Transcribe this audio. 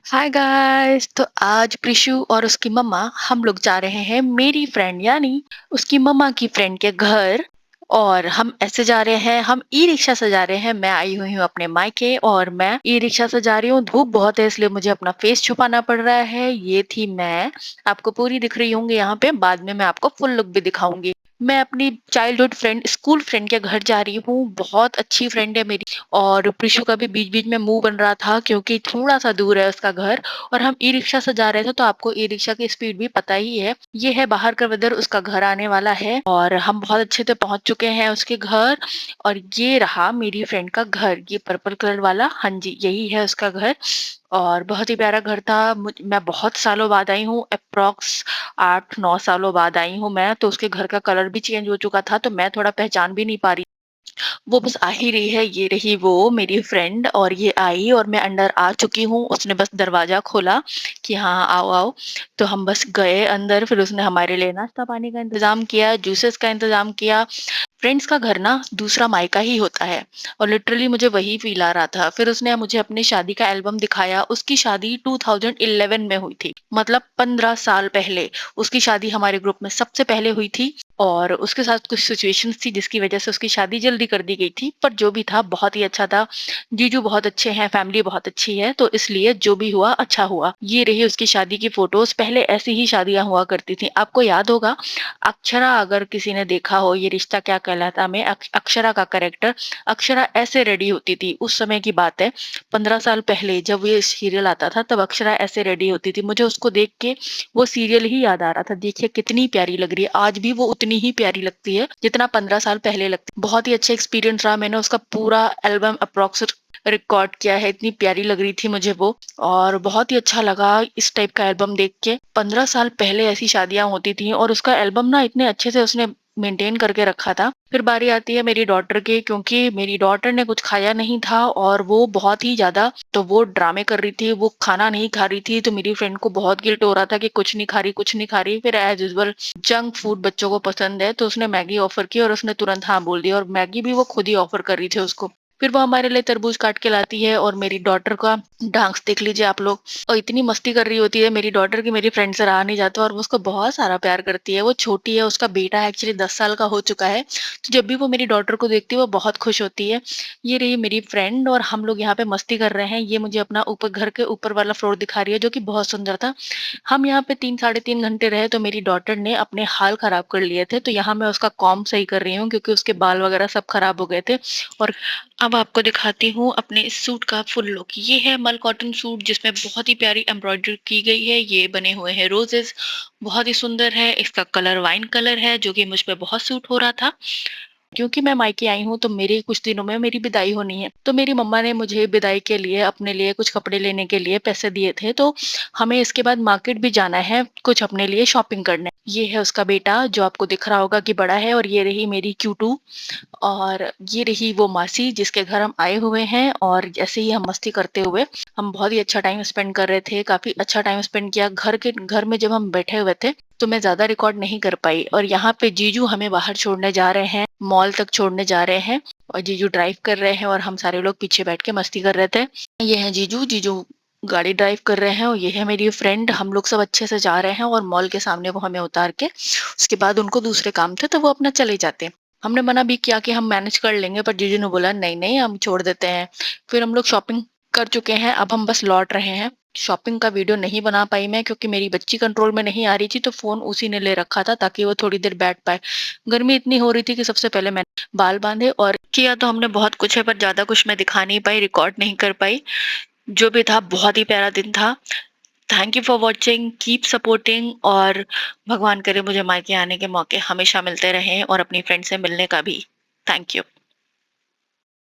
Hi guys. तो आज प्रिशु और उसकी मम्मा हम लोग जा रहे हैं मेरी फ्रेंड यानी उसकी मम्मा की फ्रेंड के घर। और हम ऐसे जा रहे हैं, हम ई रिक्शा से जा रहे हैं। मैं आई हुई हूँ अपने मायके और मैं ई रिक्शा से जा रही हूँ। धूप बहुत है इसलिए मुझे अपना फेस छुपाना पड़ रहा है। ये थी मैं, आपको पूरी दिख रही होंगी यहाँ पे। बाद में मैं आपको फुल लुक भी दिखाऊंगी। मैं अपनी चाइल्डहुड फ्रेंड, स्कूल फ्रेंड के घर जा रही हूँ। बहुत अच्छी फ्रेंड है मेरी। और प्रिशु का भी बीच बीच में मुंह बन रहा था क्योंकि थोड़ा सा दूर है उसका घर। और हम ई रिक्शा से जा रहे थे तो आपको ई रिक्शा की स्पीड भी पता ही है। ये है बाहर का वेदर, उसका घर आने वाला है और हम बहुत अच्छे से पहुंच चुके हैं उसके घर। और ये रहा मेरी फ्रेंड का घर, ये पर्पल कलर वाला, हाँ जी यही है उसका घर। और बहुत ही प्यारा घर था। मैं बहुत सालों बाद आई हूँ, अप्रोक्स 8-9 सालों बाद आई हूँ मैं। तो उसके घर का कलर भी चेंज हो चुका था तो मैं थोड़ा पहचान भी नहीं पा रही। वो बस आ ही रही है, ये रही वो मेरी फ्रेंड। और ये आई और मैं अंदर आ चुकी हूँ। उसने बस दरवाजा खोला कि हाँ आओ आओ। तो हम बस गए अंदर। फिर उसने हमारे लिए नाश्ता पानी का इंतजाम किया, जूसेस का इंतजाम किया। फ्रेंड्स का घर ना दूसरा मायका ही होता है। और लिटरली मुझे वही फील आ रहा था। फिर उसने मुझे अपनी शादी का एल्बम दिखाया। उसकी शादी 2011 में हुई थी, मतलब 15 साल पहले। उसकी शादी हमारे ग्रुप में सबसे पहले हुई थी। और उसके साथ कुछ सिचुएशंस थी जिसकी वजह से उसकी शादी जल्दी कर दी गई थी। पर जो भी था बहुत ही अच्छा था। जीजू बहुत अच्छे हैं, फैमिली बहुत अच्छी है, तो इसलिए जो भी हुआ अच्छा हुआ। ये रही उसकी शादी की फोटोज। पहले ऐसी ही शादियां हुआ करती थी, आपको याद होगा। अक्षरा, अगर किसी ने देखा हो ये रिश्ता क्या कहलाता में, अक्षरा का कैरेक्टर, अक्षरा ऐसे रेडी होती थी। उस समय की बात है, 15 साल पहले जब ये सीरियल आता था तब अक्षरा ऐसे रेडी होती थी। मुझे उसको देख के वो सीरियल ही याद आ रहा था। देखिए कितनी प्यारी लग रही है, आज भी वो उतनी ही प्यारी लगती है जितना 15 साल पहले लगती। बहुत ही अच्छा एक्सपीरियंस रहा। मैंने उसका पूरा एल्बम अप्रोक्स रिकॉर्ड किया है, इतनी प्यारी लग रही थी मुझे वो। और बहुत ही अच्छा लगा इस टाइप का एल्बम देख के। 15 साल पहले ऐसी शादियां होती थी और उसका एल्बम ना इतने अच्छे से उसने मेंटेन करके रखा था। फिर बारी आती है मेरी डॉटर की, क्योंकि मेरी डॉटर ने कुछ खाया नहीं था और वो बहुत ही ज्यादा, तो वो ड्रामे कर रही थी, वो खाना नहीं खा रही थी। तो मेरी फ्रेंड को बहुत गिल्ट हो रहा था कि कुछ नहीं खा रही, कुछ नहीं खा रही। फिर एज यूजुअल जंक फूड बच्चों को पसंद है तो उसने मैगी ऑफर की और उसने तुरंत हाँ बोल दिया। और मैगी भी वो खुद ही ऑफर कर रही थी उसको। फिर वो हमारे लिए तरबूज काट के लाती है और मेरी डॉटर का डांस देख लीजिए आप लोग। और इतनी मस्ती कर रही होती है मेरी डॉटर की मेरी फ्रेंड से रहा नहीं जाता। और वो उसको बहुत सारा प्यार करती है। वो छोटी है, उसका बेटा एक्चुअली 10 साल का हो चुका है। तो जब भी वो मेरी डॉटर को देखती है वो बहुत खुश होती है। ये रही मेरी फ्रेंड और हम लोग यहाँ पे मस्ती कर रहे हैं। ये मुझे अपना ऊपर, घर के ऊपर वाला फ्लोर दिखा रही है जो कि बहुत सुंदर था। हम यहाँ पे 3-3.5 घंटे रहे तो मेरी डॉटर ने अपने हाल खराब कर लिए थे। तो यहाँ मैं उसका कॉम्ब सही कर रही हूँ क्योंकि उसके बाल वगैरह सब खराब हो गए थे। और अब आपको दिखाती हूँ अपने इस सूट का फुल लुक। ये है मल कॉटन सूट जिसमें बहुत ही प्यारी एम्ब्रॉयडरी की गई है। ये बने हुए हैं रोजेस, बहुत ही सुंदर है। इसका कलर वाइन कलर है जो कि मुझ पे बहुत सूट हो रहा था। क्योंकि मैं मायके आई हूँ तो मेरे कुछ दिनों में मेरी विदाई होनी है। तो मेरी मम्मा ने मुझे विदाई के लिए अपने लिए कुछ कपड़े लेने के लिए पैसे दिए थे। तो हमें इसके बाद मार्केट भी जाना है कुछ अपने लिए शॉपिंग करने। ये है उसका बेटा जो आपको दिख रहा होगा कि बड़ा है। और ये रही मेरी क्यूटू। और ये रही वो मासी जिसके घर हम आए हुए हैं। और जैसे ही हम मस्ती करते हुए हम बहुत ही अच्छा टाइम स्पेंड कर रहे थे, काफी अच्छा टाइम स्पेंड किया। घर में जब हम बैठे हुए थे तो मैं ज्यादा रिकॉर्ड नहीं कर पाई। और यहाँ पे जीजू हमें बाहर छोड़ने जा रहे हैं, मॉल तक छोड़ने जा रहे हैं। और जीजू ड्राइव कर रहे हैं और हम सारे लोग पीछे बैठ के मस्ती कर रहे थे। ये है जीजू, जीजू गाड़ी ड्राइव कर रहे हैं। और ये है मेरी फ्रेंड। हम लोग सब अच्छे से जा रहे हैं और मॉल के सामने वो हमें उतार के, उसके बाद उनको दूसरे काम थे तो वो अपना चले जाते। हमने मना भी किया कि हम मैनेज कर लेंगे, पर जीजू ने बोला नहीं नहीं हम छोड़ देते हैं। फिर हम लोग शॉपिंग कर चुके हैं, अब हम बस लौट रहे हैं। शॉपिंग का वीडियो नहीं बना पाई मैं क्योंकि मेरी बच्ची कंट्रोल में नहीं आ रही थी। तो फोन उसी ने ले रखा था ताकि वो थोड़ी देर बैठ पाए। गर्मी इतनी हो रही थी कि सबसे पहले मैंने बाल बांधे। और किया तो हमने बहुत कुछ है पर ज्यादा कुछ मैं दिखा नहीं पाई, रिकॉर्ड नहीं कर पाई। जो भी था बहुत ही प्यारा दिन था। Thank you for watching, keep supporting. और भगवान करे मुझे मायके आने के मौके हमेशा मिलते रहें और अपनी फ्रेंड से मिलने का भी। Thank you.